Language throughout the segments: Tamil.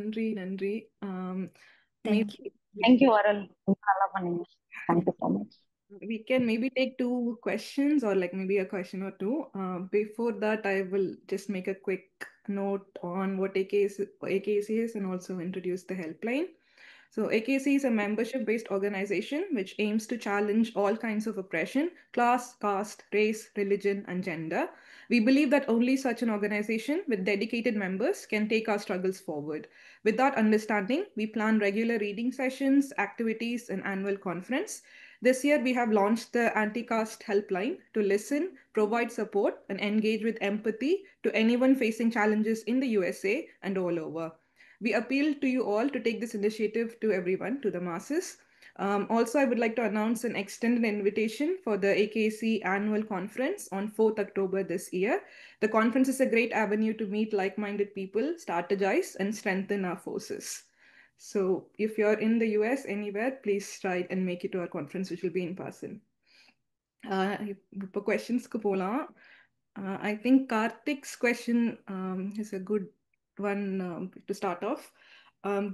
நன்றி நன்றி. Thank you. Maybe Thank you, Aral. நல்லா பண்ணீங்க. Thank you so much. we can maybe take two questions or like maybe a question or two. Before that, I will just make a quick note on what AKC is and also introduce the helpline. So, AKC is a membership based organization which aims to challenge all kinds of oppression class, caste, race, religion, and gender. We believe that only such an organization with dedicated members can take our struggles forward. With that understanding, we plan regular reading sessions, activities, and annual conference. This year, we have launched the Anti Caste Helpline to listen, provide support, and engage with empathy to anyone facing challenges in the USA and all over. We appeal to you all to take this initiative to everyone, to the masses. Also, I would like to announce an extended invitation for the AKC annual conference on 4th October this year. The conference is a great avenue to meet like minded people, strategize, and strengthen our forces. So, if you're in the US anywhere, please try and make it to our conference, which will be in person. இப்போ கொஸ்டின்ஸ்க்கு போகலாம். I think Karthik's question is a good one to start off.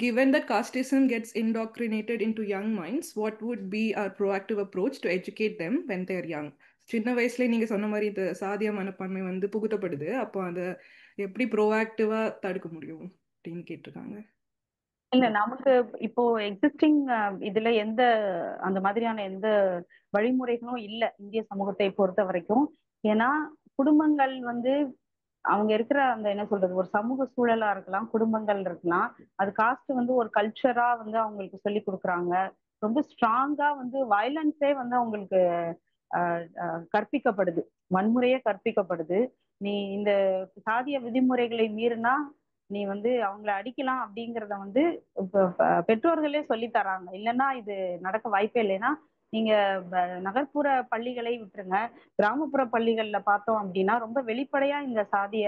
Given that casteism gets indoctrinated into young minds, what would be our proactive approach to educate them when they're young? சின்ன வயசுல நீங்க சொன்ன மாதிரி இந்த சாதிய மனப்பான்மை வந்து புகுத்தப்படுது. அப்போ அதை எப்படி ப்ரோஆக்டிவா தடுக்க முடியும் அப்படின்னு கேட்டிருக்காங்க. இல்ல நமக்கு இப்போ எக்ஸிஸ்டிங் இதுல எந்த அந்த மாதிரியான எந்த வழிமுறைகளும் இல்ல இந்திய சமூகத்தை பொறுத்த வரைக்கும். ஏன்னா குடும்பங்கள் வந்து அவங்க இருக்கிற அந்த என்ன சொல்றது ஒரு சமூக சூழலா இருக்கலாம், குடும்பங்கள் இருக்கலாம், அது காஸ்ட் வந்து ஒரு கல்ச்சரா வந்து அவங்களுக்கு சொல்லி கொடுக்குறாங்க. ரொம்ப ஸ்ட்ராங்கா வந்து வயலன்ஸே வந்து அவங்களுக்கு கற்பிக்கப்படுது, வன்முறையே கற்பிக்கப்படுது. நீ இந்த சாதிய விதிமுறைகளை மீறினா நீ வந்து அவங்கள அடிக்கலாம் அப்படிங்கிறத வந்து பெற்றோர்களே சொல்லி தராங்க. இல்லைன்னா இது நடக்க வாய்ப்பே இல்லைன்னா நீங்க நகர்ப்புற பள்ளிகளை விட்டுருங்க, கிராமப்புற பள்ளிகள்ல பார்த்தோம் அப்படின்னா ரொம்ப வெளிப்படையா இந்த சாதிய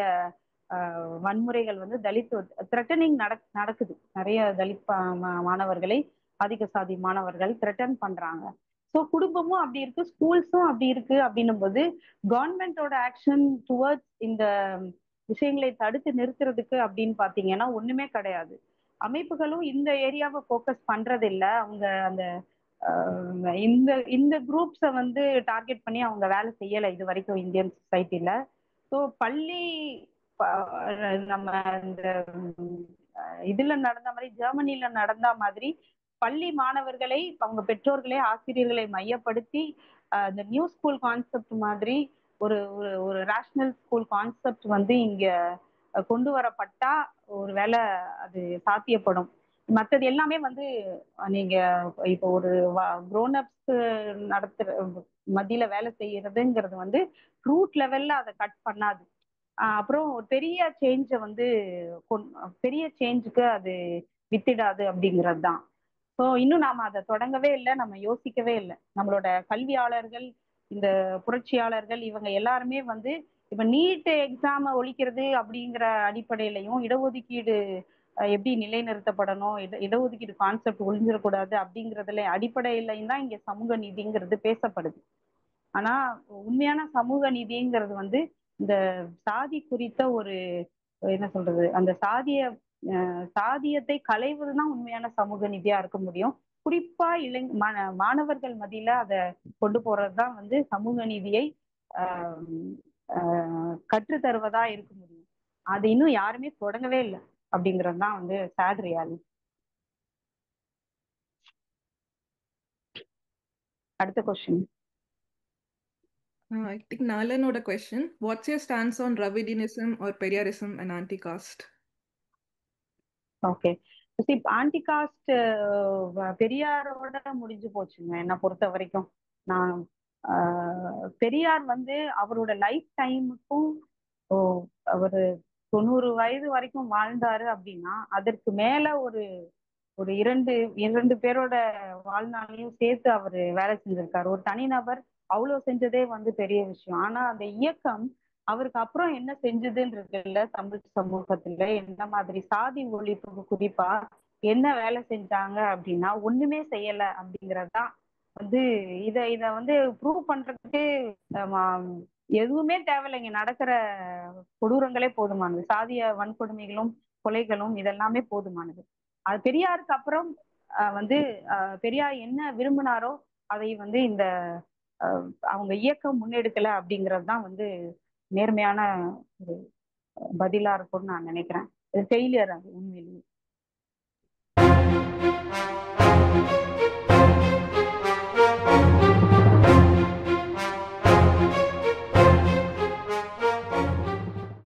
வன்முறைகள் வந்து தலித் த்ரெட்டனிங் நடக்குது. நிறைய தலித் மாணவர்களை அதிக சாதி மாணவர்கள் த்ரெட்டன் பண்றாங்க. ஸோ குடும்பமும் அப்படி இருக்கு, ஸ்கூல்ஸும் அப்படி இருக்கு. அப்படின்னும் போது கவர்மெண்டோட ஆக்ஷன் டுவர்ட்ஸ் இந்த விஷயங்களை தடுத்து நிறுத்துறதுக்கு அப்படின்னு பாத்தீங்கன்னா ஒண்ணுமே கிடையாது. அமைப்புகளும் இந்த ஏரியாவை போக்கஸ் பண்றது இல்ல. அவங்க அந்த இந்த இந்த குரூப்ஸை வந்து டார்கெட் பண்ணி அவங்க வேலை செய்யலை இது வரைக்கும் இந்தியன் சொசைட்டில. ஸோ பள்ளி நம்ம இந்த இதுல நடந்த மாதிரி ஜெர்மனில நடந்த மாதிரி பள்ளி மாணவர்களை அவங்க பெற்றோர்களே ஆசிரியர்களை மையப்படுத்தி இந்த நியூ ஸ்கூல் கான்செப்ட் மாதிரி ஒரு ஒரு ரேஷனல் ஸ்கூல் கான்செப்ட் வந்து இங்க கொண்டு வரப்பட்டா ஒரு வேளை அது சாத்தியப்படும். மற்றது எல்லாமே வந்து நீங்க இப்போ ஒரு க்ரோன் அப்ஸ் நடத்துற மத்தியில வேலை செய்யறதுங்கிறது வந்து ரூட் லெவல்ல அதை கட் பண்ணாது. அப்புறம் ஒரு பெரிய சேஞ்சை வந்து பெரிய சேஞ்சுக்கு அது வித்திடாது அப்படிங்கிறது தான். ஸோ இன்னும் நாம அதை தொடங்கவே இல்லை, நம்ம யோசிக்கவே இல்லை. நம்மளோட கல்வியாளர்கள், இந்த புரட்சியாளர்கள் இவங்க எல்லாருமே வந்து இப்ப நீட் எக்ஸாம ஒழிக்கிறது அப்படிங்கிற அடிப்படையிலையும் இடஒதுக்கீடு எப்படி நிலைநிறுத்தப்படணும், இடஒதுக்கீடு கான்செப்ட் ஒழிஞ்சிடக்கூடாது அப்படிங்கிறதுல அடிப்படையிலையும் தான் இங்க சமூக நீதிங்கிறது பேசப்படுது. ஆனா உண்மையான சமூக நீதிங்கிறது வந்து இந்த சாதி குறித்த ஒரு என்ன சொல்றது அந்த சாதியத்தை களைவதுதான் உண்மையான சமூக நீதியா இருக்க முடியும். குறிப்பா மாணவர்கள் மத்தியில அதை கொண்டு போறதுதான் வந்து சமூக நீதியை கற்று தருவதா இருக்க முடியும். அது இன்னும் யாருமே தொடங்கவே இல்லை அப்படிங்கிறது தான் வந்து சேட் ரியாலிட்டி. அடுத்த question. I think Nalanoda question. What's your stance on Dravidianism or Periyarism and anti-caste? Okay, anti caste பெரியாரோட முடிஞ்சு போச்சுங்க என்னை பொறுத்த வரைக்கும். நான் பெரியார் வந்து அவரோட லைஃப் டைமுக்கும் அவரு 90 வயது வரைக்கும் வாழ்ந்தாரு அப்படின்னா அதற்கு மேல ஒரு ஒரு இரண்டு பேரோட வாழ்நாளையும் சேர்த்து அவரு வேலை செஞ்சிருக்காரு. ஒரு தனிநபர் அவ்வளவு செஞ்சதே வந்து பெரிய விஷயம். ஆனா அந்த இயக்கம் அவருக்கு அப்புறம் என்ன செஞ்சதுன்றதுல தமிழ் சமூகத்துல என்ன மாதிரி சாதி ஒழிப்புக்கு குறிப்பா என்ன வேலை செஞ்சாங்க அப்படின்னா ஒண்ணுமே செய்யல அப்படிங்கறதுதான் வந்து இத வந்து ப்ரூவ் பண்றதுக்கு எதுவுமே தேவையில்லை. இங்க நடக்கிற கொடூரங்களே போதுமானது. சாதிய வன்கொடுமைகளும் கொலைகளும் இதெல்லாமே போதுமானது. அது பெரியாருக்கு அப்புறம் வந்து பெரியார் என்ன விரும்பினாரோ அதை வந்து இந்த அவங்க இயக்கம் முன்னெடுக்கல அப்படிங்கிறது தான் வந்து நேர்மையான ஒரு பதிலா இருக்கும்னு நான் நினைக்கிறேன். ஃபெயிலியர் அது உண்மையிலேயே.